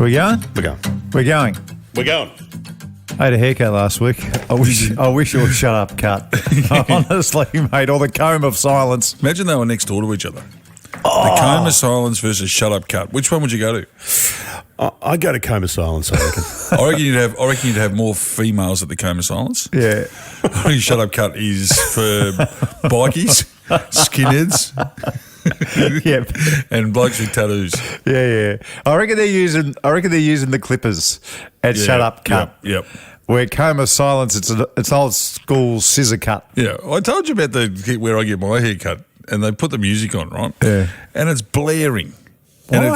We going? We're going. We're going. We're going. I had a haircut last week. I wish it was shut up cut. Honestly, mate, or the comb of silence. Imagine they were next door to each other. The comb of silence versus shut up cut. Which one would you go to? I go to comb of silence, I reckon. I reckon you'd have more females at the comb of silence. Yeah. I reckon shut up cut is for bikies, skinheads, Yep. and blokes with tattoos. Yeah. I reckon they're using the clippers at shut up cut. Yep. Where comb of silence, it's old school scissor cut. Yeah. I told you about where I get my hair cut, and they put the music on, right? Yeah. And it's blaring. Why? And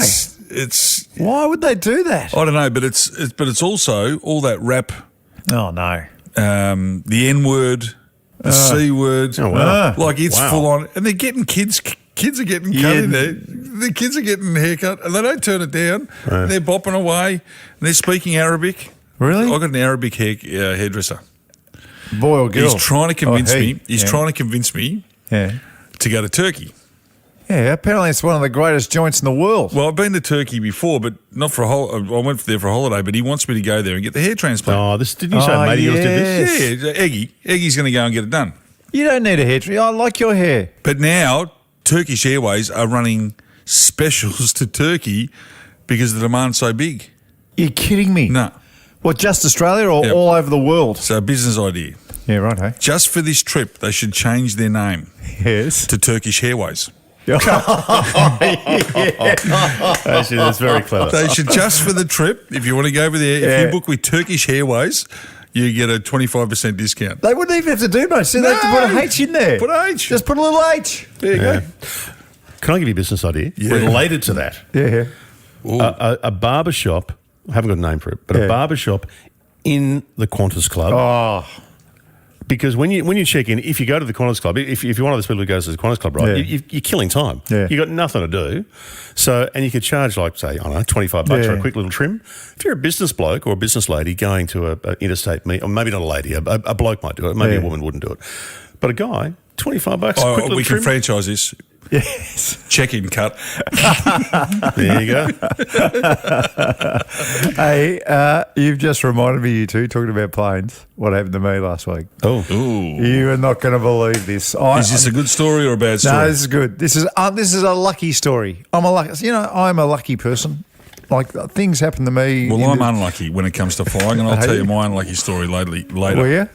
it's Why would they do that? I don't know, but it's also all that rap. Oh no. The N word, the C word. Oh, wow. Like it's Wow. full on, and they're getting kids. Kids are getting cut in there. The kids are getting a haircut, and they don't turn it down. Right. They're bopping away, and they're speaking Arabic. Really? I got an Arabic hairdresser. Boy or girl? He's trying to convince he. me. He's Yeah. trying to convince me Yeah. to go to Turkey. Yeah, apparently it's one of the greatest joints in the world. Well, I've been to Turkey before, but not for a I went there for a holiday, but he wants me to go there and get the hair transplant. Oh, didn't you say Oh, mate of yours did this? yes. Yeah, Eggy's going to go and get it done. You don't need a hairdresser. I like your hair. But now Turkish Airways are running specials to Turkey because the demand's so big. You're kidding me. No. What, just Australia or Yep. all over the world? So a business idea. Yeah, right, hey? Just for this trip, they should change their name Yes. to Turkish Hairways. Actually, that's very clever. They should just for the trip, if you want to go over there, if Yeah. you book with Turkish Hairways, you get a 25% discount. They wouldn't even have to do much. See, they have to put an H in there. Put an H. Just put a little H. There you Yeah. go. Can I give you a business idea? Yeah. Related to that. Yeah. Ooh. A barber shop, I haven't got a name for it, but Yeah. a barber shop in the Qantas Club. Oh, Because when you check in, if you go to the Qantas Club, if you're one of those people who goes to the Qantas Club, right, Yeah. you're killing time. Yeah. You've got nothing to do. So, and you could charge like, say, I don't know, $25 for Yeah. a quick little trim. If you're a business bloke or a business lady going to a interstate meet, or maybe not a lady, a bloke might do it. Maybe Yeah. a woman wouldn't do it. But a guy, $25, Oh, quick little we trim. can franchise this. yes. Check-in cut. There you go. Hey, you've just reminded me, you two, talking about planes, what happened to me last week. Oh. Ooh. You are not going to believe this. Is this a good story or a bad story? No, this is good. This is a lucky story. I'm a lucky person. Like, things happen to me. Well, I'm unlucky when it comes to flying, and I'll tell you my unlucky story later. Were you?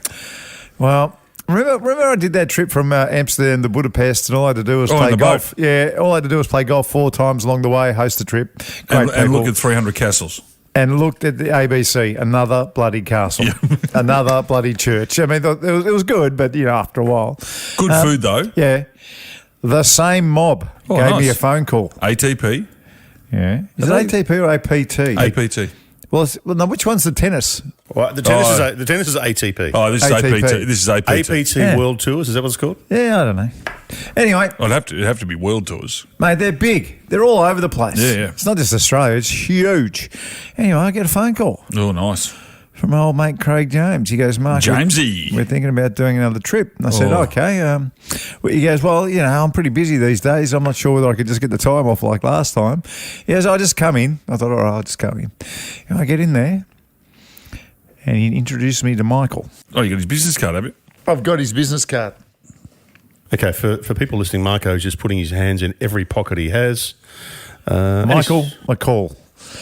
Well, remember I did that trip from Amsterdam to Budapest, and all I had to do was Oh, play in the golf. Yeah, all I had to do was play golf 4 times along the way, host the trip. Great And look people. at 300 castles. And looked at the ABC, another bloody castle, another bloody church. I mean, it was good, but, after a while. Good food, though. Yeah. The same mob Oh, gave me nice. a phone call. ATP. Yeah. Is it ATP or APT? APT. Well, no, which one's the tennis? Well, the tennis is ATP. Oh, this is ATP. APT. This is APT. APT Yeah. World Tours, is that what it's called? Yeah, I don't know. Anyway, It'd have to be world tours. mate, they're big. They're all over the place. Yeah. It's not just Australia. It's huge. Anyway, I get a phone call Oh, nice. from my old mate Craig James. He goes, Mark, Jamesy. we're thinking about doing another trip. And I said, Oh. okay. He goes, well, I'm pretty busy these days. I'm not sure whether I could just get the time off like last time. He goes, I'll just come in. I thought, all right, I'll just come in. And I get in there, and he introduced me to Michael. Oh, you got his business card, have you? I've got his business card. Okay, for people listening, Marko's just putting his hands in every pocket he has. Michael McCall,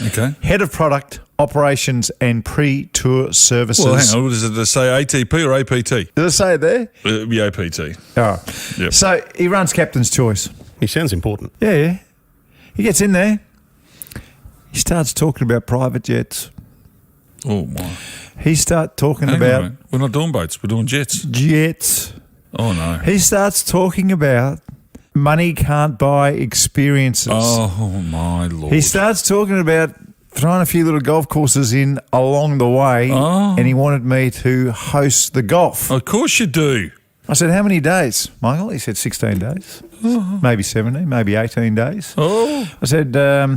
Okay. Head of Product, Operations and Pre-Tour Services. Well, hang on. Does it say ATP or APT? Did I say it there? It'd be APT. Oh. Yep. So he runs Captain's Choice. He sounds important. Yeah. He gets in there. He starts talking about private jets. Oh, my. He starts talking Hang on, about mate. We're not doing boats. We're doing jets. jets. Oh, no. He starts talking about money can't buy experiences. Oh, my Lord. He starts talking about throwing a few little golf courses in along the way, Oh. and he wanted me to host the golf. Of course you do. I said, how many days, Michael? He said 16 days, maybe 17, maybe 18 days. Oh. I said, I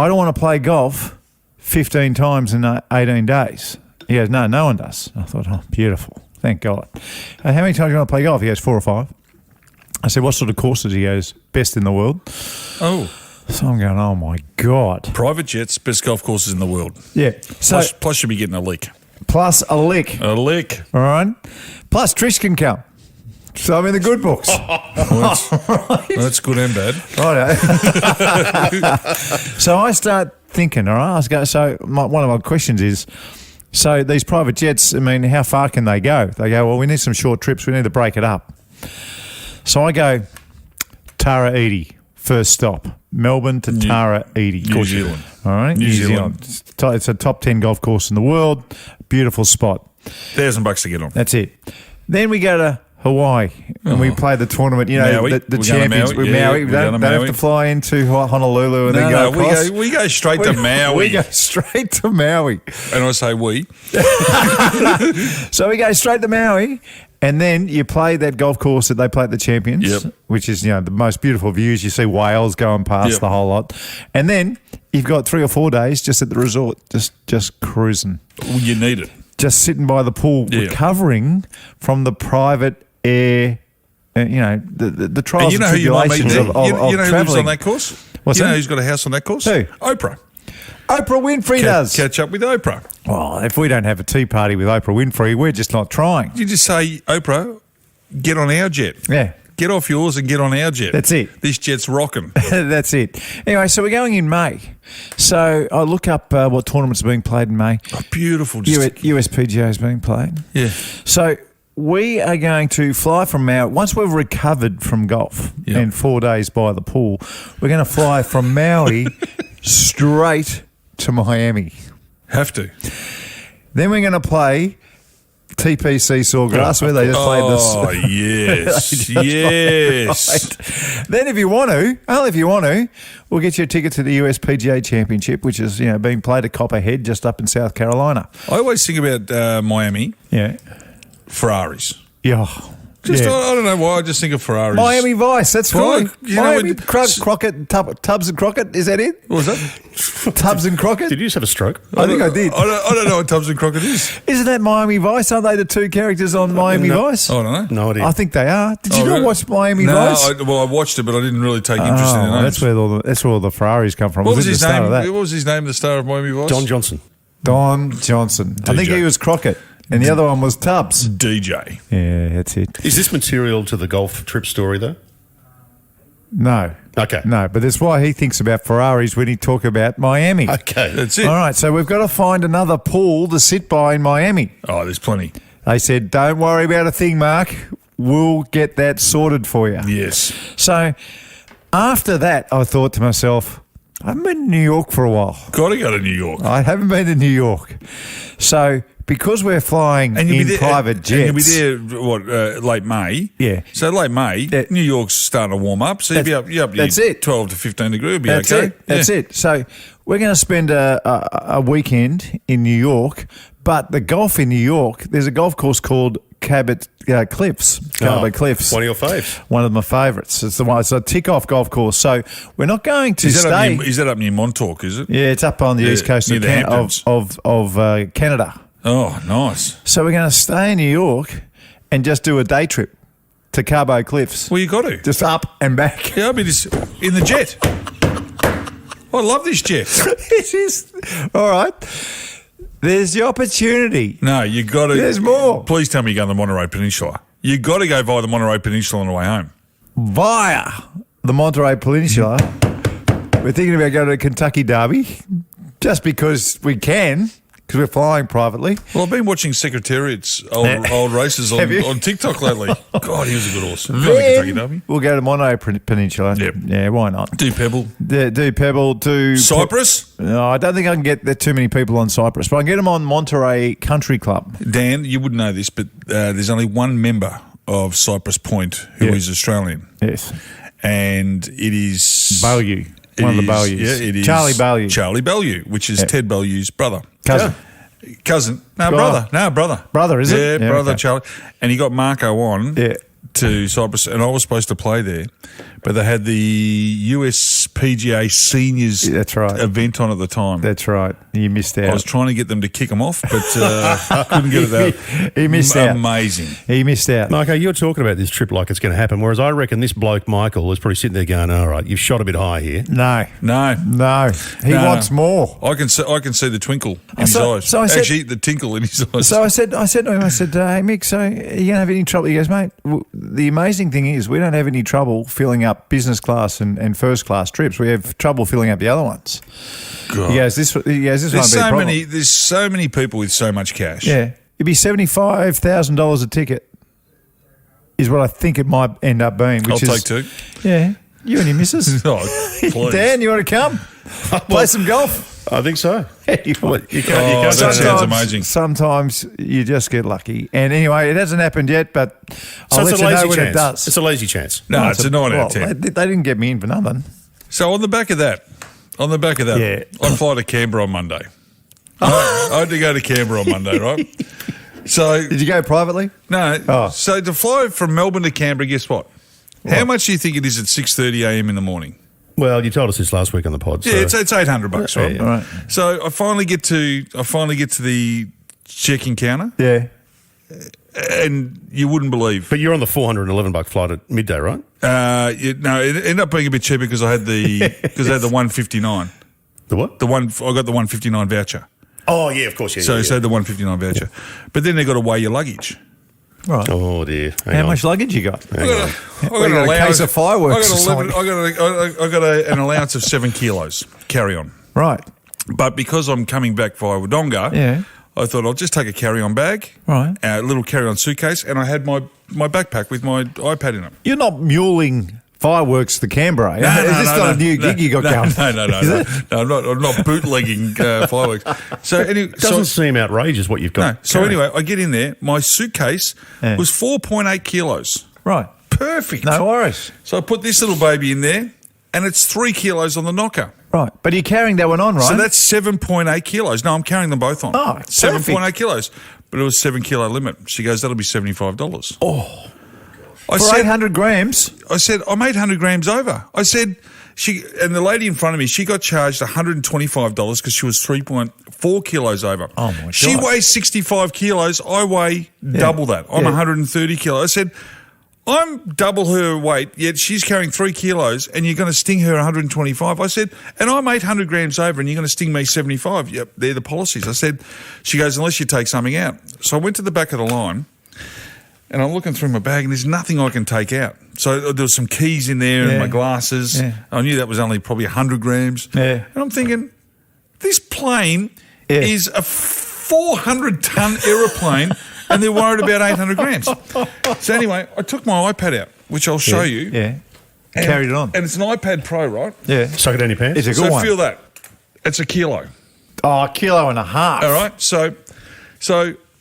don't want to play golf 15 times in 18 days. He goes, no one does. I thought, oh, beautiful. Thank God. How many times do you want to play golf? He goes, 4 or 5. I said, what sort of courses? He goes, best in the world. Oh. So I'm going, oh, my God. Private jets, best golf courses in the world. Yeah. So Plus you'll be getting a lick. plus a lick. A lick. All right. Plus Trish can come. So I'm in the good books. That's good and bad. Righto. So I start thinking, all right, one of my questions is, so these private jets, I mean, how far can they go? They go, well, we need some short trips. We need to break it up. So I go, Tara Edie, first stop. Melbourne to Tara Edie. New Zealand. All right, New Zealand. It's a top 10 golf course in the world. Beautiful spot. $1,000 to get on. That's it. Then we go to Hawaii and we play the tournament, Maui. the We're champions going to with Maui. Maui. Yeah, We we're don't going to have Maui. to fly into Honolulu and then go across. We go straight to Maui. We go straight to Maui. And I say we. So we go straight to Maui, and then you play that golf course that they play at the Champions, Yep. which is the most beautiful views. You see whales going past Yep. the whole lot, and then you've got 3 or 4 days just at the resort, just cruising, Well, you need it. just sitting by the pool, Yeah. recovering from the private air. The trials And you know and who you might meet tribulations there? of You know who lives travelling. on that course? What's you know that? who's got a house on that course? Who? Oprah. Oprah Winfrey does. Catch up with Oprah. Well, if we don't have a tea party with Oprah Winfrey, we're just not trying. You just say, Oprah, get on our jet. Yeah. Get off yours and get on our jet. That's it. This jet's rocking. That's it. Anyway, so we're going in May. So I look up what tournaments are being played in May. Oh, beautiful. USPGA is being played. Yeah. So we are going to fly from Maui. Once we've recovered from golf Yep. and 4 days by the pool, we're going to fly from Maui straight to Miami. Have to. Then we're going to play TPC Sawgrass, where they just played this. Oh, yes. Yes. Then if you want to, only if you want to, we'll get you a ticket to the USPGA Championship, which is being played at Copperhead just up in South Carolina. I always think about Miami, Yeah. Ferraris. Yeah. Just yeah. I don't know why. I just think of Ferraris. Miami Vice, that's why. Cool. You know Miami when- Crockett, Tubbs and Crockett, is that it? What was that? Tubbs and Crockett? Did you just have a stroke? I think I did. I don't know what Tubbs and Crockett is. Isn't that Miami Vice? Aren't they the two characters on Miami Vice? I don't know. No idea. I think they are. Did you not really? watch Miami No, Vice? I watched it, but I didn't really take interest in the names. That's where all the Ferraris come from. What was it his the start name? of that? What was his name? The star of Miami Vice? Don Johnson. Don Johnson. I think DJ. he was Crockett, and the other one was Tubbs. DJ. Yeah, that's it. Is this material to the golf trip story, though? No. Okay. No, but that's why he thinks about Ferraris when he talk about Miami. Okay. That's it. All right, so we've got to find another pool to sit by in Miami. Oh, there's plenty. They said, don't worry about a thing, Mark. We'll get that sorted for you. Yes. So after that, I thought to myself, I haven't been to New York for a while. Got to go to New York. I haven't been to New York. So because we're flying And you'll in be there, private jets. And you'll be there, late May? Yeah. So late May, Yeah. New York's starting to warm up. So you'll be up That's your it. 12 to 15 degrees. It'll be That's okay. it. That's Yeah. it. So we're going to spend a weekend in New York, but the golf in New York, there's a golf course called Cabot Cliffs. Cabot Cliffs. One of your faves. One of my favourites. It's the one. It's a tick-off golf course. So we're not going to Is stay. that up near Montauk, is it? Yeah, it's up on the east coast near of, the Hamptons. of Canada. Oh, nice. So we're going to stay in New York and just do a day trip to Cabo Cliffs. Well, you got to. Just up and back. Yeah, I'll be just in the jet. I love this jet. It is. All right. There's the opportunity. No, you got to. There's more. Please tell me you're going to the Monterey Peninsula. You got to go via the Monterey Peninsula on the way home. Via the Monterey Peninsula, we're thinking about going to the Kentucky Derby just because we can, because we're flying privately. Well, I've been watching Secretariat's old races Have you? on TikTok lately. God, he was a good horse. Going to Then Kentucky Derby. we'll go to Monterey Peninsula. Yep. Yeah, why not? Do Pebble. Do Pebble, do... Cyprus? No, I don't think I can get that too many people on Cyprus, but I can get them on Monterey Country Club. Dan, you wouldn't know this, but there's only one member of Cyprus Point who is Yeah. Australian. Yes. And it is... Bellew. One of the Bellews. Yeah, it is. Charlie Bellew. Charlie Bellew, which is Ted Bellew's brother. Cousin. Cousin. No, Oh. brother. No, brother. Brother, is it? Yeah, Yeah, brother okay. Charlie. And he got Marko on. Yeah. to Cyprus, and I was supposed to play there, but they had the US PGA Seniors That's right. event on at the time. That's right. You missed out. I was trying to get them to kick them off, but couldn't get it out. He missed out. Amazing. He missed out. Marko, you're talking about this trip like it's going to happen, whereas I reckon this bloke, Michael, was probably sitting there going, all right, you've shot a bit high here. No. No. He wants more. I can see the twinkle in his eyes. So I said- Actually, the tinkle in his eyes. So I said to him, hey, Mick, so are you going to have any trouble? He goes, mate, the amazing thing is we don't have any trouble filling up business class and first class trips. We have trouble filling up the other ones. God. He goes, this won't be a problem. There's so many people with so much cash. Yeah. It'd be $75,000 a ticket is what I think it might end up being. Which I'll is, take 2. Yeah. You and your missus. Oh, please. Dan, you want to come? Play some golf? I think so. You Oh, that sounds amazing. Sometimes you just get lucky. And anyway, it hasn't happened yet, but I'll So it's let a you know lazy when chance. it does. It's a lazy chance. No, it's a 9 out of 10. They didn't get me in for nothing. So on the back of that, Yeah. I fly to Canberra on Monday. I had to go to Canberra on Monday, right? So Did you go privately? no. Oh. So to fly from Melbourne to Canberra, guess what? How much do you think it is at 6:30 a.m. in the morning? Well, you told us this last week on the pod. Yeah, it's $800, right? Yeah. Right. So I finally get to the check-in counter, Yeah. and you wouldn't believe. But you're on the $411 flight at midday, right? It ended up being a bit cheaper because I had the 159. The what? I got the 159 voucher. Oh, yeah, of course. Yeah, So yeah, I had the 159 voucher, but then they got to weigh your luggage. Right. Oh, dear. How much luggage you got? I got you got a case of fireworks or something? I got an allowance of 7 kilos carry-on. Right. But because I'm coming back via Wodonga, Yeah. I thought I'll just take a carry-on bag, Right. a little carry-on suitcase, and I had my backpack with my iPad in it. You're not muling fireworks to Canberra. Is this not a new gig you got going? No, I'm not bootlegging fireworks. So anyway, Doesn't seem outrageous what you've got. no. So anyway, I get in there. My suitcase Yeah. was 4.8 kilos. Right. Perfect. No worries. So I put this little baby in there, and it's 3 kilos on the knocker. Right. But you're carrying that one on, right? So that's 7.8 kilos. No, I'm carrying them both on. Oh, 7.8 kilos. But it was 7 kilo limit. She goes, that'll be $75. Oh. I For said, 800 grams? I said, I'm 800 grams over. I said, and the lady in front of me, she got charged $125 because she was 3.4 kilos over. Oh, my She God. weighs 65 kilos. I weigh double that. I'm 130 kilos. I said, I'm double her weight, yet she's carrying 3 kilos and you're going to sting her 125. I said, and I'm 800 grams over and you're going to sting me 75. Yep, they're the policies. I said, she goes, unless you take something out. So I went to the back of the line and I'm looking through my bag and there's nothing I can take out. So there was some keys in there and my glasses. Yeah. I knew that was only probably 100 grams. Yeah. And I'm thinking, this plane is a 400-ton aeroplane and they're worried about 800 grams. So anyway, I took my iPad out, which I'll show you. Yeah. And, Carried it on. And it's an iPad Pro, right? Yeah. Suck it down your pants. It's a good So one. feel that. It's a kilo. Oh, 1.5 kilos. All right? So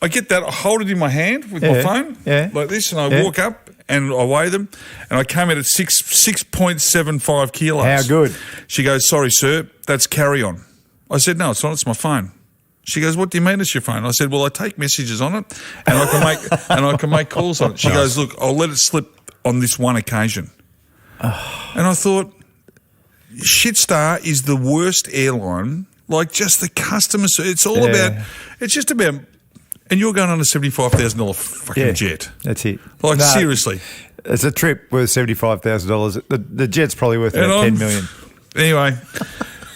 I get that, I hold it in my hand with my phone like this, and I walk up and I weigh them, and I came out at 6.75 kilos. How good? She goes, sorry, sir, that's carry-on. I said, no, it's not, it's my phone. She goes, what do you mean it's your phone? I said, well, I take messages on it and I can make calls on it. She goes, look, I'll let it slip on this one occasion. And I thought, Shitstar is the worst airline. Like, just the customer service. It's all about, it's just about, and you're going on a $75,000 fucking jet. That's it. Like, seriously. It's a trip worth $75,000. The jet's probably worth about $10 million. Anyway,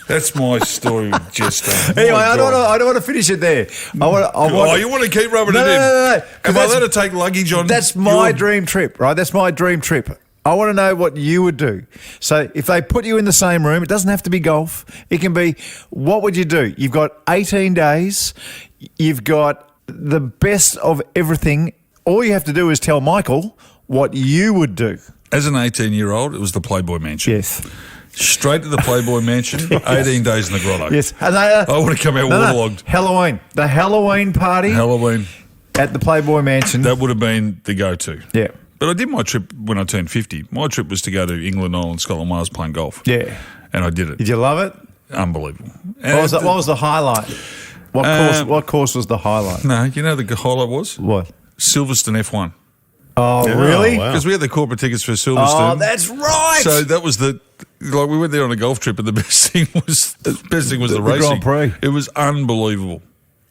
that's my story with Jetstar. Anyway, I don't want to finish it there. You want to keep rubbing it in? No. Am I allowed to take luggage on? That's my dream trip, right? That's my dream trip. I want to know what you would do. So if they put you in the same room, it doesn't have to be golf. It can be, what would you do? You've got 18 days. You've got the best of everything. All you have to do is tell Michael what you would do. As an 18-year-old, it was the Playboy Mansion. Yes. Straight to the Playboy Mansion, 18 days in the grotto. Yes. And I would have come out waterlogged. Halloween. The Halloween party Halloween. at the Playboy Mansion. That would have been the go-to. Yeah. But I did my trip when I turned 50. My trip was to go to England, Ireland, Scotland, Wales playing golf. Yeah. And I did it. Did you love it? Unbelievable. What was the highlight? What course was the highlight? No, you know the highlight was? What? Silverstone F1. Oh, really? wow. Because we had the corporate tickets for Oh, Silverstone. that's right. So that was we went there on a golf trip, and the best thing was the racing. Grand Prix. It was unbelievable.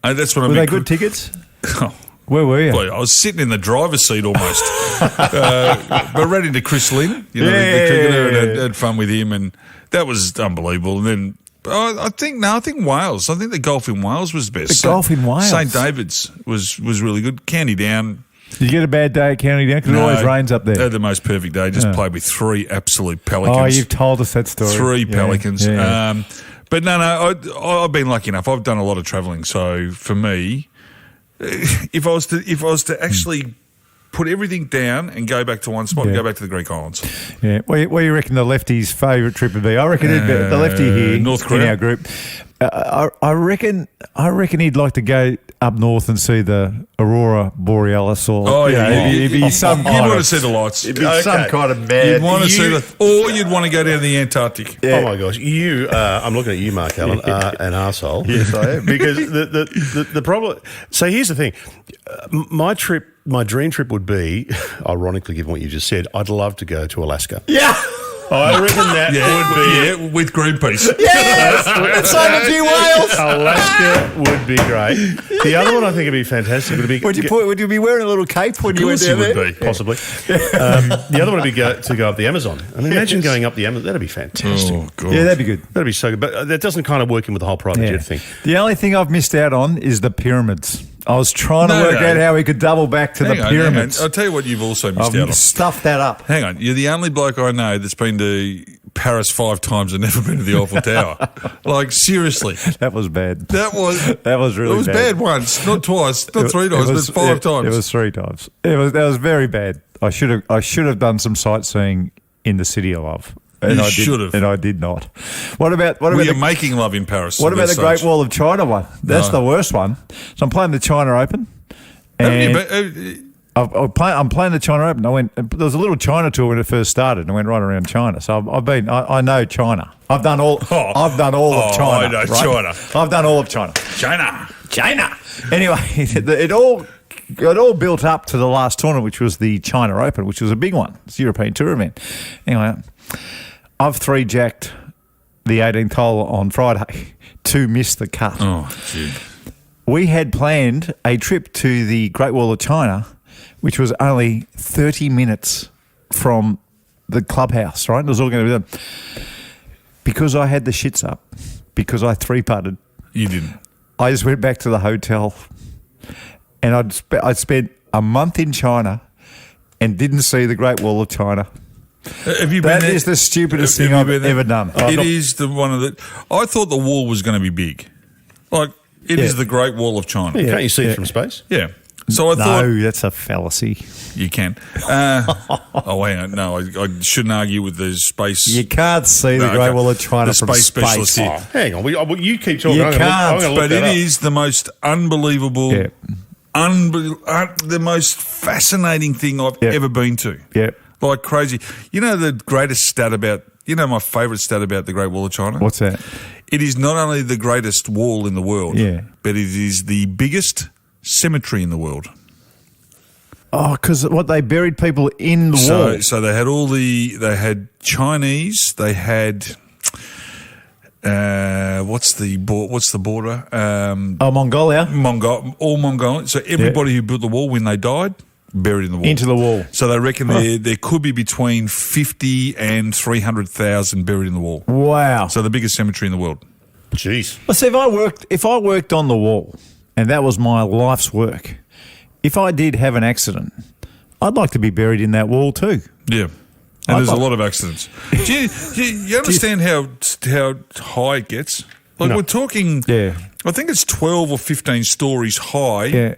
And that's what Were they good tickets? Oh, Where were you? boy, I was sitting in the driver's seat almost. But ran into Chris Lynn, the cricketer, and had fun with him, and that was unbelievable. And then I think Wales. I think the golf in Wales was best. The golf in Wales? St David's was really good. County Down. Did you get a bad day at County Down? Because it always rains up there. They had the most perfect day. Just played with 3 absolute pelicans. Oh, you've told us that story. 3 pelicans. Yeah. But no, I've been lucky enough. I've done a lot of travelling. So for me, if I was to actually put everything down and go back to one spot and go back to the Greek islands. Yeah. What do you reckon the lefty's favourite trip would be? I reckon it'd be the lefty here North Korea. in our group. I reckon he'd like to go up north and see the Aurora Borealis, or it'd be some kind You'd want to of, see the lights. it'd be some kind of mad. You'd want to see or you'd want to go down to the Antarctic. Yeah. Oh my gosh, I'm looking at you, Mark Allen, an arsehole. Yes, I am. Because the problem. So here's the thing, my dream trip would be, ironically, given what you just said, I'd love to go to Alaska. Yeah. I reckon that would be with Greenpeace. Yes. And so would you, Wales. Alaska would be great. The other one I think would be fantastic. Would you be wearing a little cape when you went down there? Would be. Possibly. The other one would be to go up the Amazon. I mean, imagine going up the Amazon. That'd be fantastic. Oh, God. Yeah, that'd be good. That'd be so good. But that doesn't kind of work in with the whole private jet thing. The only thing I've missed out on is the pyramids. I was trying to work out how we could double back to the pyramids. I'll tell you what you've also missed out on. Stuffed that up. Hang on. You're the only bloke I know that's been to Paris 5 times and never been to the Eiffel Tower. Like, seriously. That was bad. That was really It was bad once, not twice, not 3 times, but 5 times. It was 3 times. That was very bad. I should have done some sightseeing in the city of love. And You I should have. And I did not. What about you're making love in Paris. What about the Great Wall of China one? That's the worst one. So I'm playing the China Open. And I'm playing the China Open. There was a little China tour when it first started, and I went right around China. So I know China. I've done all of China. I know right? China. I've done all of China. China. Anyway, it all built up to the last tournament, which was the China Open, which was a big one. It's a European tour event. Anyway, I've 3-jacked the 18th hole on Friday to miss the cut. Oh, gee. We had planned a trip to the Great Wall of China, which was only 30 minutes from the clubhouse, right? It was all going to be done. Because I had the shits up, because I 3-putted. You didn't. I just went back to the hotel, and I'd spent a month in China and didn't see the Great Wall of China. Have you been there? That is the stupidest thing I've ever done. It is one of the. I thought the wall was going to be big. Like, it is the Great Wall of China. Can't you see it from space? Yeah. So I thought. No, that's a fallacy. You can. Hang on. No, I shouldn't argue with the space. You can't see the Great Wall of China the from space specialist space. here. Hang on. You keep talking. You I'm can't. gonna look But that it up. is the most unbelievable, the most fascinating thing I've ever been to. Yeah. Like crazy. You know the greatest stat about, my favourite stat about the Great Wall of China? What's that? It is not only the greatest wall in the world, but it is the biggest cemetery in the world. Oh, because they buried people in the wall. So they had they had Chinese, they had, what's the border? Mongolia. All Mongolian. So everybody who built the wall when they died, buried in the wall. Into the wall. So they reckon there could be between 50 and 300,000 buried in the wall. Wow. So the biggest cemetery in the world. Jeez. Well, see, if I worked on the wall, and that was my life's work, if I did have an accident, I'd like to be buried in that wall too. Yeah. And there's a lot of accidents. Do you understand how high it gets? Like we're talking, I think it's 12 or 15 stories high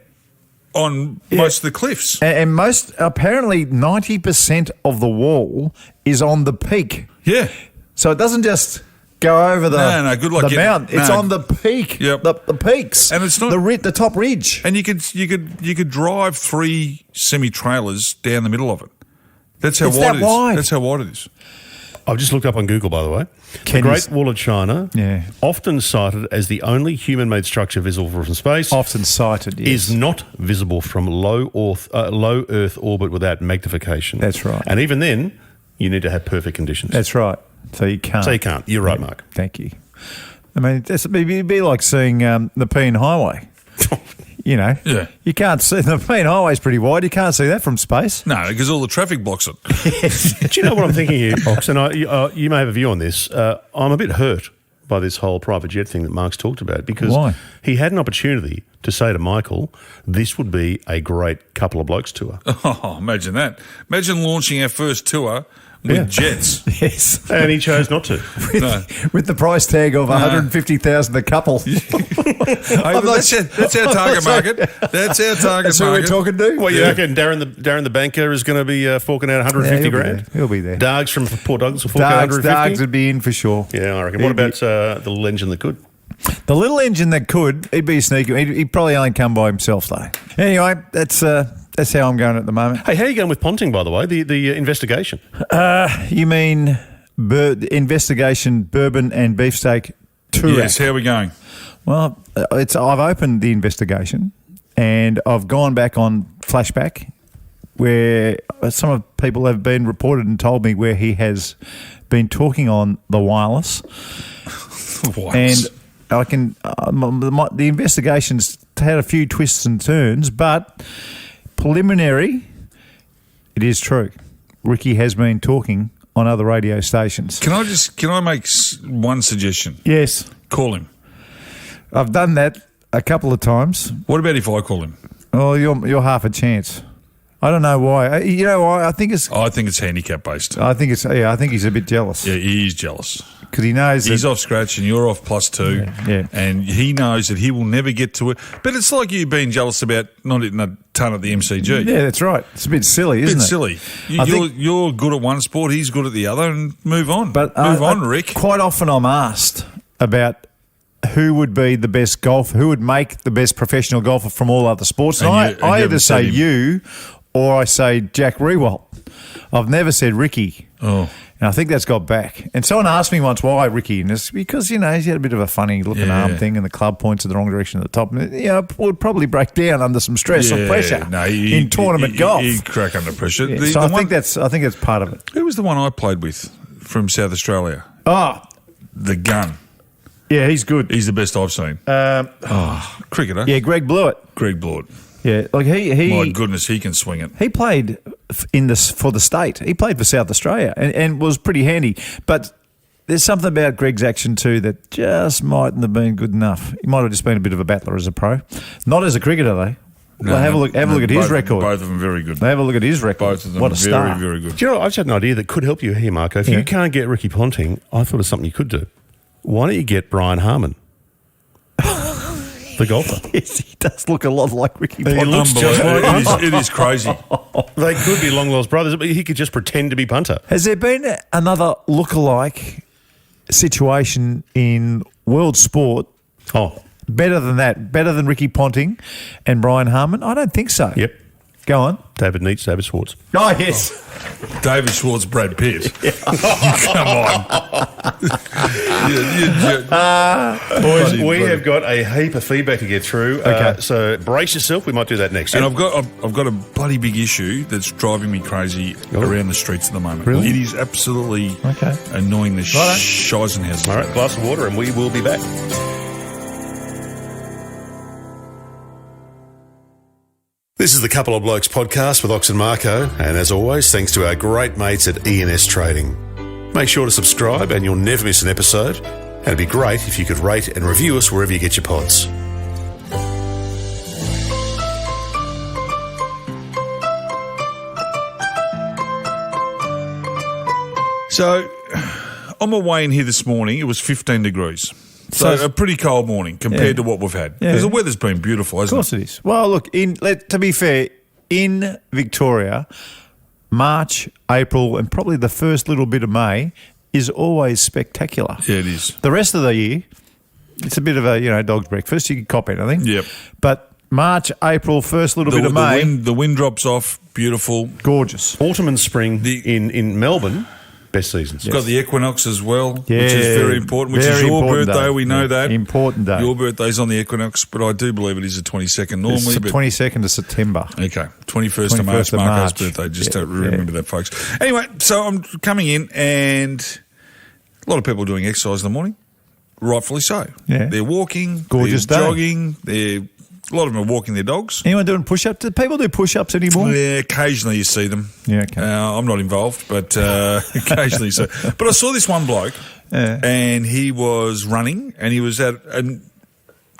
on most of the cliffs. And apparently 90% of the wall is on the peak. Yeah. So it doesn't just go over the good luck the mountain. It's on the peak. Yep. The peaks. And it's not the top ridge. And you could drive 3 semi-trailers down the middle of it. That's how wide it is. That's how wide it is. I've just looked up on Google, by the way. Can the you Great Wall of China, Yeah. often cited as the only human-made structure visible from space, Often cited, yes. is not visible from low Earth orbit without magnification. That's right. And even then, you need to have perfect conditions. That's right. So you can't. So you can't. You're right, Mark. Thank you. I mean, it'd be like seeing the Pean Highway. You know, Yeah. You can't see the Pean Highway's pretty wide. You can't see that from space. No, because all the traffic blocks it. Do you know what I'm thinking here, Ox? And you may have a view on this. I'm a bit hurt by this whole private jet thing that Mark's talked about because Why? he had an opportunity to say to Michael, this would be a great couple of blokes tour. Oh, imagine that. Imagine launching our first tour with jets. Yes. And he chose not to. No. With the price tag of $150,000 a couple. Hey, that's our target market. That's our target That's who we're market. talking to? Well, you reckon Darren the banker is going to be forking out 150 he'll be grand? there. He'll be there. Dargs from Port Douglas will fork out 150? Dargs would be in for sure. Yeah, I reckon. What about the little engine that could? The little engine that could, he'd be sneaky. He'd probably only come by himself, though. Anyway, that's how I'm going at the moment. Hey, how are you going with Ponting, by the way, the investigation? You mean investigation bourbon and beefsteak Turak? Yes, how are we going? Well, I've opened the investigation and I've gone back on flashback where some of people have been reported and told me where he has been talking on the wireless. And I can the investigation's had a few twists and turns, but preliminary, it is true. Ricky has been talking on other radio stations. Can I make one suggestion? Yes, Call him. I've done that a couple of times. What about if I call him? Oh, you're half a chance. I don't know why. You know why? I think it's handicap based. I think he's a bit jealous. Yeah, he is jealous. Because he knows He's that, off scratch and you're off +2. Yeah. And he knows that he will never get to it. But it's like you being jealous about not hitting a ton at the MCG. Yeah, that's right. It's a bit silly, isn't it? It's silly. You're good at one sport, he's good at the other, and move on. But move on, Rick. Quite often I'm asked about who would be the best golfer, who would make the best professional golfer from all other sports. And I you either haven't say said him. you or I say Jack Rewalt. I've never said Ricky. Oh. And I think that's got back. And someone asked me once why Ricky, and it's because, he's had a bit of a funny looking Yeah. arm thing and the club points in the wrong direction at the top. And, would probably break down under some stress or pressure in tournament golf. He crack under pressure. Yeah, The- so the I one- think that's part of it. Who was the one I played with from South Australia? Oh, The gun. yeah, he's good. He's the best I've seen. Cricketer. Yeah, Greg Blewett. Greg Blord. Yeah, like he My goodness, he can swing it. He played for the state. He played for South Australia and was pretty handy. But there's something about Greg's action too that just mightn't have been good enough. He might have just been a bit of a battler as a pro, not as a cricketer though. Well, have a look at his record. Both of them very good. Have a look at his record. Both of them what a very, star. very good. Do you know, I've just had an idea that could help you here, Marko. If Yeah. you can't get Ricky Ponting, I thought of something you could do. Why don't you get Brian Harmon? The golfer. Yes, he does look a lot like Ricky He Ponting. looks just like It is crazy. They could be long lost brothers, but he could just pretend to be punter. Has there been another lookalike situation in world sport Oh, better than that? Better than Ricky Ponting and Brian Harmon? I don't think so. yep. Go on. David Neitz, David Schwartz. Oh, yes. David Schwartz, Brad Pitt. Come on. Boys, Bloody we bloody- have got a heap of feedback to get through. Okay. So brace yourself. We might do that next. And yeah? I've got a bloody big issue that's driving me crazy around the streets at the moment. Really? It is absolutely Okay. annoying the Righto. Scheisenhausen. All right, glass of water, and we will be back. This is the Couple of Blokes podcast with Ox and Marko, and as always, thanks to our great mates at ENS Trading. Make sure to subscribe and you'll never miss an episode, and it'd be great if you could rate and review us wherever you get your pods. So, on my way in here this morning, it was 15 degrees. So So- a pretty cold morning compared to what we've had. Yeah. Because the weather's been beautiful, Of hasn't course it is. Well, look, to be fair, in Victoria, March, April, and probably the first little bit of May is always spectacular. Yeah, it is. The rest of the year, it's a bit of a, dog's breakfast. You can cop anything. Yep. But March, April, first little bit of May, The wind drops off, beautiful. gorgeous. Autumn and spring in Melbourne Best seasons. Got the equinox as well, Yeah, which is very important, which very is your important birthday. day. We know Yeah, that. important day. Your birthday's on the equinox, but I do believe it is the 22nd normally. It's the but 22nd of September. Okay, 21st of 21st March, of Marko's March. birthday. Just Yeah, don't remember that, folks. Anyway, so I'm coming in and a lot of people are doing exercise in the morning, rightfully so. Yeah. They're walking, Gorgeous they're day. jogging, a lot of them are walking their dogs. Anyone doing push-ups? Do people do push-ups anymore? Yeah, occasionally you see them. Yeah, okay. I'm not involved, but occasionally so. But I saw this one bloke, and he was running, and he was at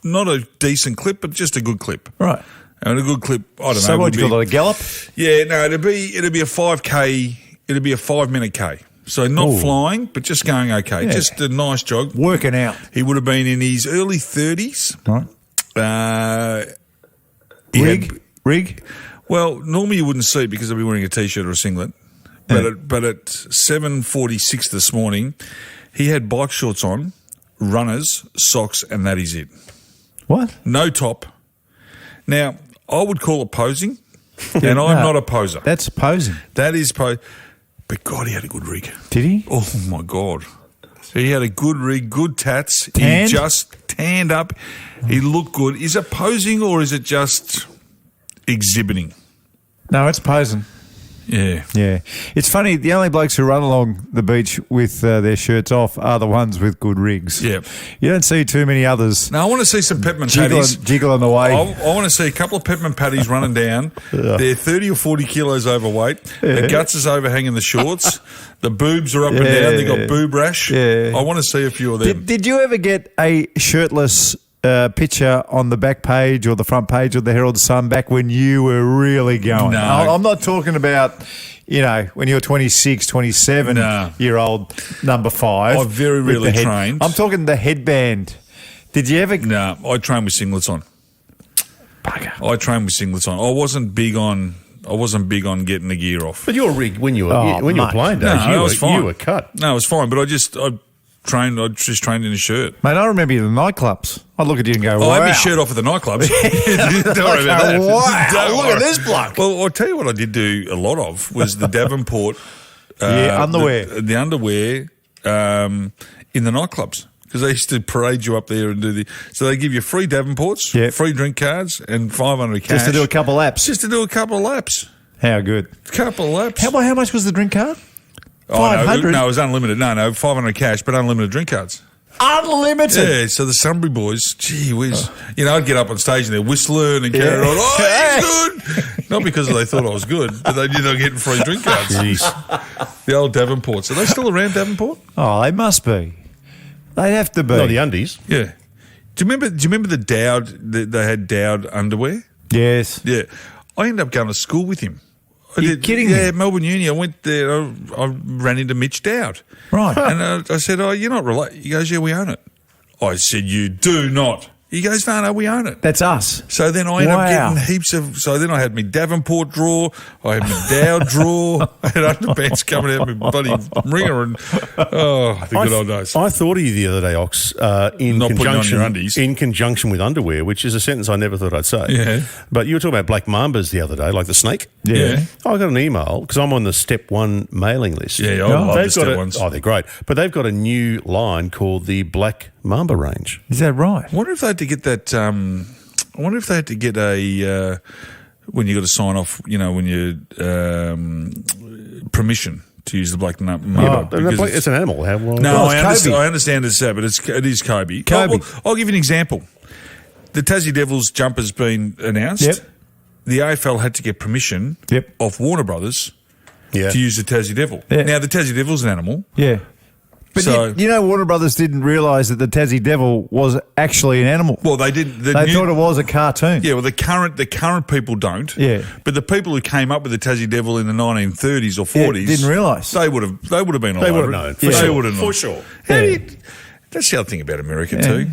not a decent clip, but just a good clip. Right. And a good clip, I don't know. So what would do you call it, a gallop? Yeah, no, it'd be a 5K. It'd be a 5-minute K. So not Ooh. flying, but just going okay. Yeah. Just a nice jog. Working out. He would have been in his early 30s. Right. He Rig? well, normally you wouldn't see it because I'd be wearing a T-shirt or a singlet. But at 7:46 this morning, he had bike shorts on, runners, socks, and that is it. What? No top. Now, I would call it posing, and I'm not a poser. That's posing. That is posing. But God, he had a good rig. Did he? Oh, my God. He had a good rig, good tats. Tanned? He just tanned up. He looked good. Is it posing or is it just exhibiting? No, it's posing. Yeah. Yeah. It's funny, the only blokes who run along the beach with their shirts off are the ones with good rigs. Yeah. You don't see too many others Now, I want to see some peppermint patties. jiggle on the way. I want to see a couple of peppermint patties running down. They're 30 or 40 kilos overweight. The guts is overhanging the shorts. The boobs are up and down. They got boob rash. Yeah. I want to see a few of them. Did you ever get a shirtless picture on the back page or the front page of the Herald Sun back when you were really going? No. I'm not talking about, when you were 26, 27 year old number 5. I very with rarely the trained. I'm talking the headband. Did you ever? No, I trained with singlets on. Bugger. I trained with singlets on. I wasn't big on getting the gear off. But your rig when you were mate. playing days, No, I was fine. you were cut. No, it was fine, but I just trained in a shirt. Mate, I remember you in the nightclubs. I'd look at you and go, wow. I had my shirt off at the nightclubs. Don't worry about that. Wow, Don't look worry. at this bloke. Well, I'll tell you what I did do a lot of was the Davenport. Underwear. The underwear in the nightclubs. Because they used to parade you up there and do so they give you free Davenports, free drink cards, and 500 cash. Just to do a couple laps. Just to do a couple of laps. How good. Couple of laps. How much was the drink card? Oh, 500? no, it was unlimited. No, 500 cash, but unlimited drink cards. Unlimited. Yeah, so the Sunbury boys, gee whiz. I'd get up on stage and they're whistling and carrying on. Oh, he's good. Not because they thought I was good, but they knew they were getting free drink cards. The old Davenports. Are they still around, Davenport? Oh, they must be. They'd have to be. No, the undies. Yeah. Do you remember the Dowd, they had Dowd underwear? Yes. Yeah. I ended up going to school with him. You're kidding me? Yeah, Melbourne Uni. I went there. I ran into Mitch Dowd. Right. And I said, oh, you're not related. He goes, yeah, we own it. I said, you do not. He goes, no, we own it. That's us. So then I ended up getting heaps of... So then I had my Davenport drawer, I had my Dowd drawer, I had underpants coming out of my bloody ringer and... Oh, the good old days. I thought of you the other day, Ox, in Not putting on your conjunction undies. in conjunction with underwear, which is a sentence I never thought I'd say. Yeah. But you were talking about black mambas the other day, like the snake. Yeah. I got an email because I'm on the Step 1 mailing list. Yeah, I love the They've Step got Ones. Oh, they're great. But they've got a new line called the Black Mamba range. Is that right? I wonder if they had to get that... I wonder if they had to get a... when you got to sign off, when you... permission to use the black mamba. It's an animal. How long? No, it's I understand it's that, but it is Kobe. Kobe. I'll give you an example. The Tassie Devils jumper's been announced. Yep. The AFL had to get permission off Warner Brothers Yeah. to use the Tassie Devil. Yeah. Now, the Tassie Devil's an animal. Yeah. But So- Warner Brothers didn't realise that the Tassie Devil was actually an animal. Well, they didn't. They thought it was a cartoon. Yeah, well, the current people don't. Yeah. But the people who came up with the Tassie Devil in the 1930s or 40s didn't realise. They would have been all They over would it. have known. For They sure. would have known. For sure. That's the other thing about America too.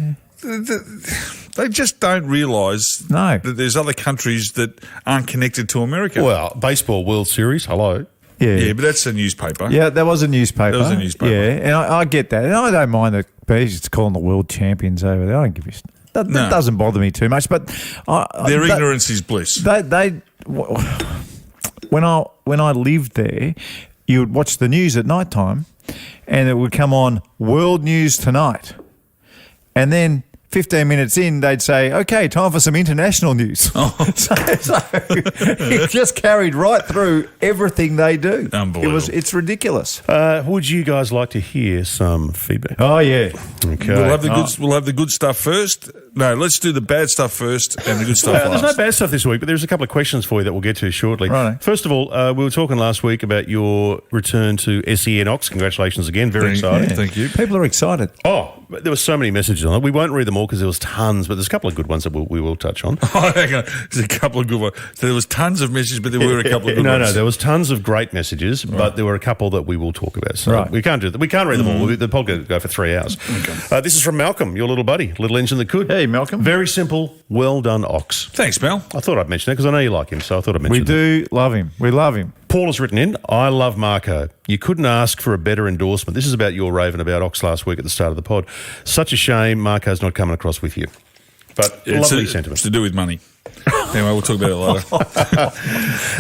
They just don't realise No. that there's other countries that aren't connected to America. Well, baseball World Series. Hello. Yeah, but that's a newspaper. Yeah, that was a newspaper. That was a newspaper. Yeah, and I get that. And I don't mind the Bees calling the world champions over there. I don't give you... That doesn't bother me too much. But Their ignorance is bliss. When I lived there, you would watch the news at night time and it would come on World News Tonight. And then 15 minutes in, they'd say, okay, time for some international news. Oh. so it just carried right through everything they do. Unbelievable. It's ridiculous. Would you guys like to hear some feedback? Oh, yeah. Okay. We'll have the good stuff first. No, let's do the bad stuff first and the good stuff There's no last. bad stuff this week, but there's a couple of questions for you that we'll get to shortly. Righto. First of all, we were talking last week about your return to SEN Ox. Congratulations again. Very exciting. Thank you. People are excited. Oh, there were so many messages on it. We won't read them all because there was tons, but there's a couple of good ones that we will touch on. Oh, hang on. There's a couple of good ones. So there was tons of messages, but there were a couple of good ones. No, there was tons of great messages, but there were a couple that we will talk about. So Right. we can't do that. We can't read them all. The podcast will go for 3 hours. Okay. This is from Malcolm, your little buddy, little engine that could. Hey, Malcolm. Very simple. Well done, Ox. Thanks, Mel. I thought I'd mention that because I know you like him, so I thought I'd mention We it. do love him. We love him. Paul has written in, I love Marko. You couldn't ask for a better endorsement. This is about your raving about Ox last week at the start of the pod. Such a shame Marko's not coming across with you. But lovely sentiment. It's to do with money. Anyway, we'll talk about it later.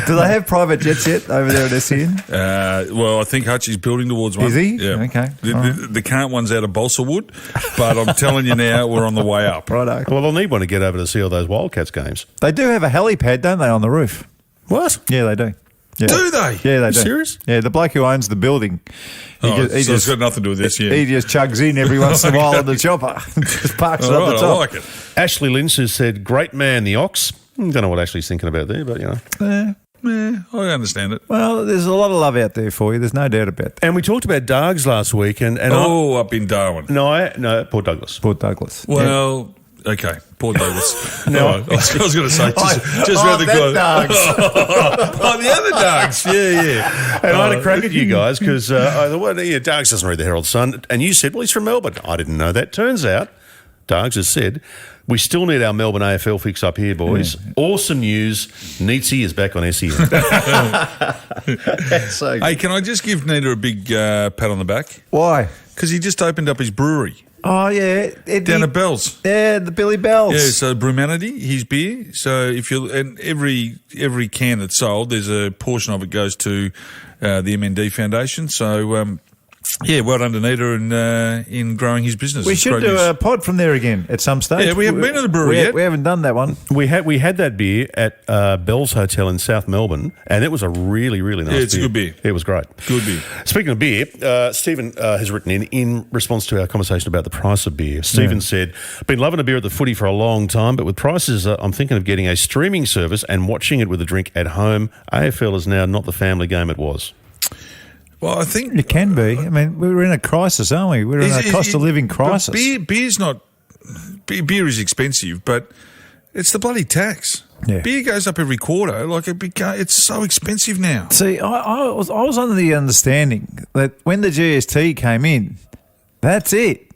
Do they have private jets yet over there at SEN? Well, I think Hutchie's building towards one. Is he? Yeah. Okay. The current one's out of balsa wood, but I'm telling you now, we're on the way up. Righto. Well, they'll need one to get over to see all those Wildcats games. They do have a helipad, don't they, on the roof? What? Yeah, they do. Yeah. Do they? Yeah, they do. Serious? Yeah, the bloke who owns the building. So it's got nothing to do with this, yeah. He just chugs in every once in a while on the chopper. Just parks it All up the right, top. I like it. Ashley Lynch has said, great man, the Ox. Don't know what Ashley's thinking about there, but, you know. I understand it. Well, there's a lot of love out there for you. There's no doubt about that. And we talked about Dargs last week. And Up in Darwin. No, Port Douglas. Port Douglas. Well, okay, Port Douglas. No. I was going to say, just about the that dogs. Oh, the other dogs. Yeah. And I had a crack at you guys because I thought, well, yeah, Dargs doesn't read the Herald Sun. And you said, well, he's from Melbourne. I didn't know that. Turns out, Dargs has said, we still need our Melbourne AFL fix up here, boys. Awesome news. Neatsy is back on SEN. So Hey, can I just give Nita a big pat on the back? why? Because he just opened up his brewery Oh, yeah. down at Bell's. Yeah, the Billy Bells. Yeah, so Brumanity, his beer. So if you and every can that's sold, there's a portion of it goes to the MND Foundation. So yeah, well done to Nita in growing his business. We It's should great do news. a pod from there again at some stage. Yeah, we haven't been to the brewery yet. We haven't done that one. We had that beer at Bell's Hotel in South Melbourne, and it was a really, really nice beer. Yeah, it's a good beer. It was great. Good beer. Speaking of beer, Stephen has written in response to our conversation about the price of beer. Stephen said, been loving a beer at the footy for a long time, but with prices, I'm thinking of getting a streaming service and watching it with a drink at home. AFL is now not the family game it was. Well, I think It can be. I mean, we're in a crisis, aren't we? We're in a cost of living crisis. But beer's not. Beer is expensive, but it's the bloody tax. Yeah. Beer goes up every quarter. Like it's so expensive now. See, I was under the understanding that when the GST came in, that's it.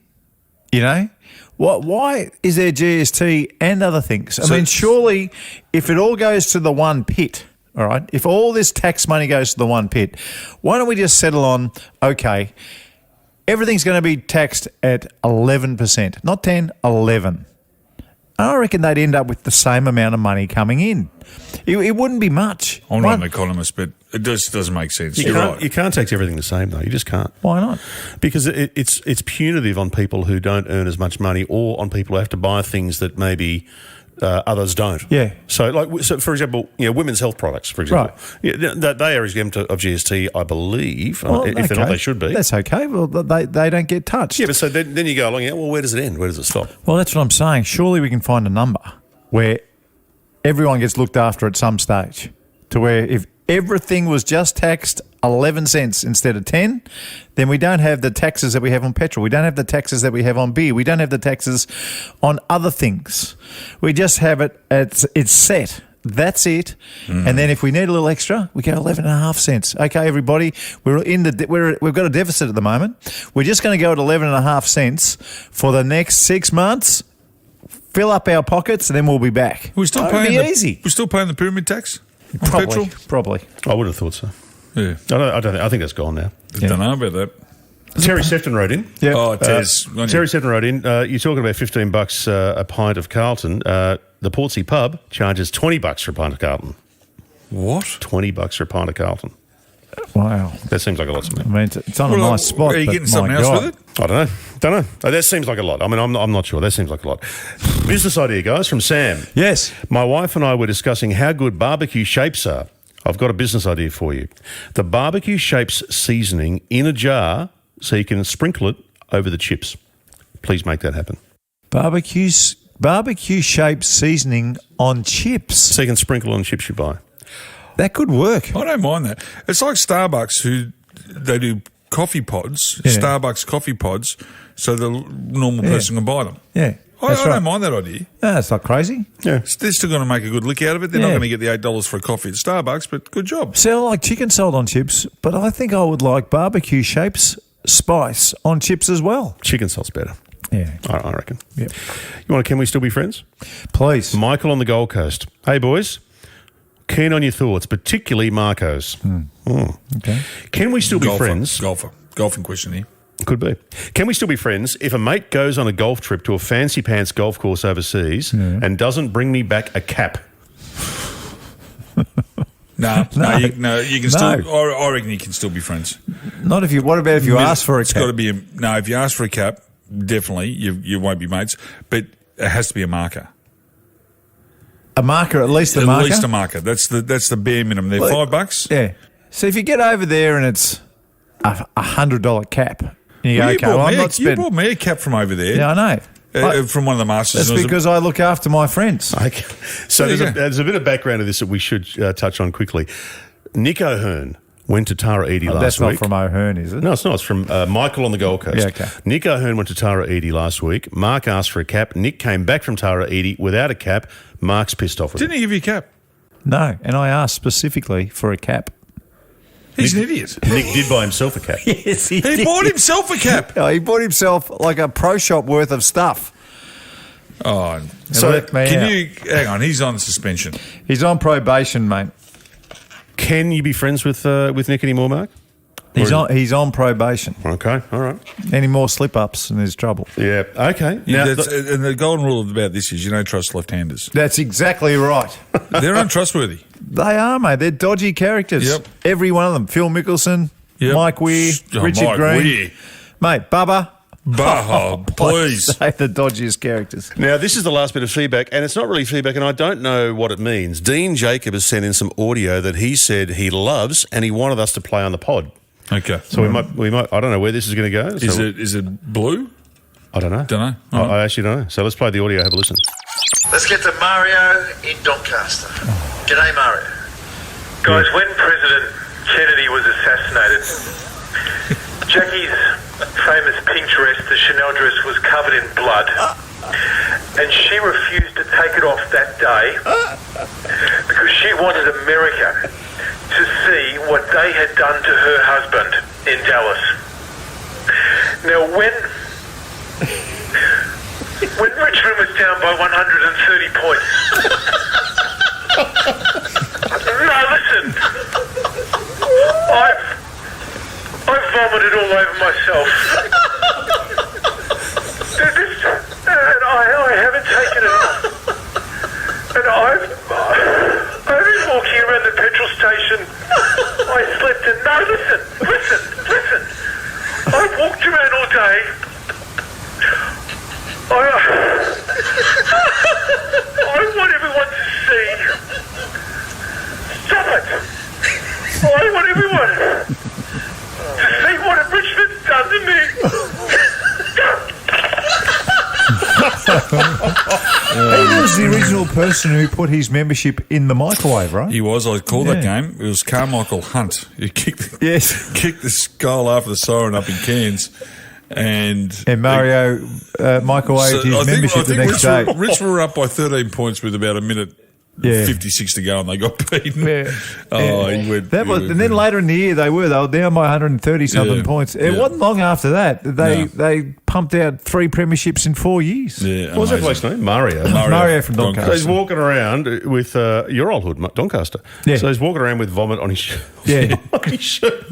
You know? Why is there GST and other things? I mean, surely if it all goes to the one pit, all right, if all this tax money goes to the one pit, why don't we just settle on, okay, everything's going to be taxed at 11%, not 10, 11. I reckon they'd end up with the same amount of money coming in. It wouldn't be much. I'm not an economist, but it just doesn't make sense. You're right. You can't tax everything the same, though. You just can't. Why not? Because it's punitive on people who don't earn as much money or on people who have to buy things that maybe others don't. Yeah. So, for example, women's health products, for example. Right. Yeah, they are exempt of GST, I believe. If they're not, they should be. That's okay. Well, they don't get touched. Yeah, but so then you go along, well, where does it end? Where does it stop? Well, that's what I'm saying. Surely we can find a number where everyone gets looked after at some stage, to where if everything was just taxed 11 cents instead of 10, then we don't have the taxes that we have on petrol. We don't have the taxes that we have on beer. We don't have the taxes on other things. We just have it, it's set. That's it. And then if we need a little extra, we go 11.5 cents. Okay, everybody, we've got a deficit at the moment. We're just going to go at 11.5 cents for the next 6 months. Fill up our pockets, and then we'll be back. We're still It'll paying be easy. We're still paying the pyramid tax on petrol. Probably. I would have thought so. Yeah, I think that's gone now. don't know about that. Terry Sefton wrote in. Yeah. Oh, Tez. Terry Sefton wrote in. You're talking about $15 a pint of Carlton. The Portsea pub charges $20 for a pint of Carlton. What? $20 for a pint of Carlton. Wow. That seems like a lot to me. I mean, it's on a nice spot. Are you but getting my something else God. with it? I don't know. That seems like a lot. I mean, I'm not sure. That seems like a lot. Business idea, guys, from Sam. Yes. My wife and I were discussing how good barbecue shapes are. I've got a business idea for you. The barbecue shapes seasoning in a jar so you can sprinkle it over the chips. Please make that happen. Barbecue shaped seasoning on chips. So you can sprinkle on chips you buy. That could work. I don't mind that. It's like Starbucks they do coffee pods, Yeah. Starbucks coffee pods, so the normal person can buy them. Yeah. I That's right. don't mind that idea. No, that's not crazy. Yeah. They're still going to make a good lick out of it. They're not Yeah. going to get the $8 for a coffee at Starbucks, but good job. See, I like chicken salt on chips, but I think I would like barbecue shapes spice on chips as well. Chicken salt's better. Yeah. I reckon. Yep. Can we still be friends? Please. Michael on the Gold Coast. Hey, boys. Keen on your thoughts, particularly Marko's. Okay. Can we still be friends? Golfing question here. Could be. Can we still be friends if a mate goes on a golf trip to a fancy pants golf course overseas and doesn't bring me back a cap? No, you can No. still. I reckon you can still be friends. Not if you. What about if you ask for a It's cap? got to be if you ask for a cap, definitely you won't be mates. But it has to be a marker. A marker, at least a At marker. least a marker. That's the bare minimum. They're Well, $5. Yeah. So if you get over there and it's a $100 cap, and you Well, go, okay, well, I'm not you spending. brought me a cap from over there. Yeah, I know. From one of the Masters. That's because I look after my friends. Okay. So There you there's a bit of background to this that we should touch on quickly. Nick O'Hearn went to Tara Edie last That's week. not from O'Hearn, is it? No, it's not. It's from Michael on the Gold Coast. Yeah, okay. Nick O'Hearn went to Tara Edie last week. Mark asked for a cap. Nick came back from Tara Edie without a cap. Mark's pissed off with Didn't him. he give you a cap? No, and I asked specifically for a cap. He's an idiot. Nick did buy himself a cap. Yes, He bought himself a cap. He bought himself like a pro shop worth of stuff. Oh, So let me out. can you hang on? He's on suspension. He's on probation, mate. Can you be friends with Nick anymore, Mark? He's on probation. Okay, all right. Any more slip ups and there's trouble. Yeah, okay. Yeah, Now, and the golden rule about this is you don't trust left-handers. That's exactly right. They're untrustworthy. They are, mate. They're dodgy characters. Yep. Every one of them. Phil Mickelson, Yep. Mike Weir, Oh, Richard Mike Green. Weir. Mate, Bubba. Please. They're the dodgiest characters. Now, this is the last bit of feedback, and it's not really feedback, and I don't know what it means. Dean Jacob has sent in some audio that he said he loves, and he wanted us to play on the pod. Okay. So we might. I don't know where this is going to go. Is So- it blue? I don't know. Dunno. All right. I actually don't know. So let's play the audio. Have a listen. Let's get to Mario in Doncaster. G'day, Mario. Guys, when President Kennedy was assassinated, Jackie's famous pink dress, the Chanel dress, was covered in blood. And she refused to take it off that day because she wanted America to see what they had done to her husband in Dallas. Now, when Richmond was down by 130 points. No, listen. I've vomited all over myself. And I haven't taken it off. And I've been walking around the petrol station. I slept in. No, listen. I walked around all day. I want everyone to see. Stop it! I want everyone to see what Richmond's done to me. He was the original person who put his membership in the microwave, right? He was. I called that Yeah. game. It was Carmichael Hunt. He kicked Yes. the skull after the siren up in Cairns. And Mario microwaved his membership the next day. Rich were up by 13 points with about a minute Yeah. 56 to go, and they got beaten. Yeah. Oh, he went. And then later in the year they were down by 130 something Yeah. points. It Yeah. wasn't long after that No. they pumped out 3 premierships in 4 years. Yeah, What was that amazing. place name? Mario. Mario from Doncaster. So he's walking around with your old hood, Doncaster. Yeah. So he's walking around with vomit on his shirt. Yeah. on his shirt.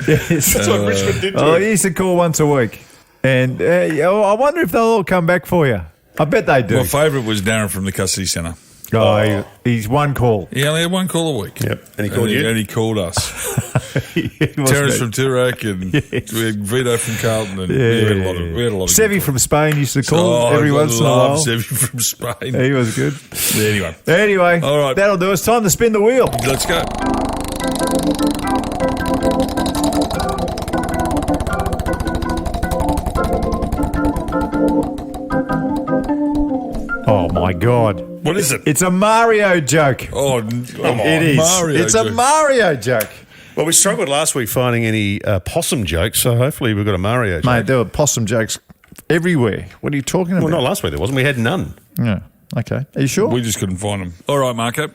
Yes. That's what Richmond did to him. He used to call once a week. And I wonder if they'll all come back for you. I bet they do. My favourite was Darren from the custody centre. Oh, he's one call. He only had one call a week. Yep. And he called you? And he called us. Wasn't Terence it? from Turak and we had Vito from Carlton. And we had a lot of Sevy good from Spain used to call calls. every once in a while. Sevy from Spain. He was good. Anyway, All right. That'll do us. Time to spin the wheel. let's go. Oh, my God. What is it? It's a Mario joke. Oh, come on. It is. Mario It's a joke. Mario joke. Well, we struggled last week finding any possum jokes, so hopefully we've got a Mario joke. Mate, there were possum jokes everywhere. What are you talking about? Well, not last week there wasn't. We had none. Yeah. Okay. Are you sure? We just couldn't find them. All right, Marko.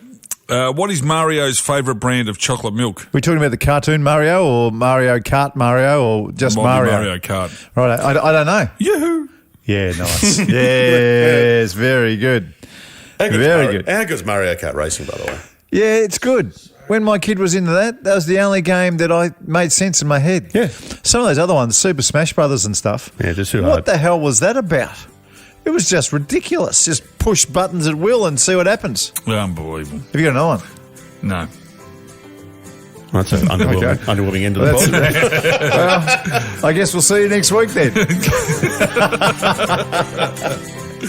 What is Mario's favourite brand of chocolate milk? we talking about the cartoon Mario or Mario Kart Mario or just Might be Mario? Mario Kart. Right. I don't know. Yoo-hoo. Yeah, nice. Yes, very good. Very good. How good's Mario Kart racing, by the way? Yeah, it's good. When my kid was into that was the only game that I made sense in my head. Yeah. Some of those other ones, Super Smash Brothers and stuff. Yeah, just too What hard. the hell was that about? It was just ridiculous. Just push buttons at will and see what happens. Unbelievable. Have you got another one? No. That's an underwhelming, Okay. underwhelming end of the podcast. Well, I guess we'll see you next week then.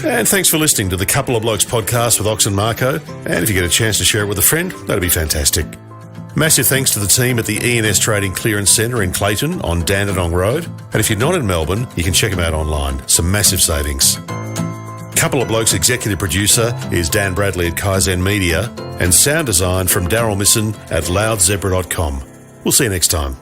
And thanks for listening to the Couple of Blokes podcast with Ox and Marko. And if you get a chance to share it with a friend, that'd be fantastic. Massive thanks to the team at the ENS Trading Clearance Centre in Clayton on Dandenong Road. And if you're not in Melbourne, you can check them out online. Some massive savings. Couple of Blokes executive producer is Dan Bradley at Kaizen Media, and sound design from Daryl Misson at loudzebra.com. We'll see you next time.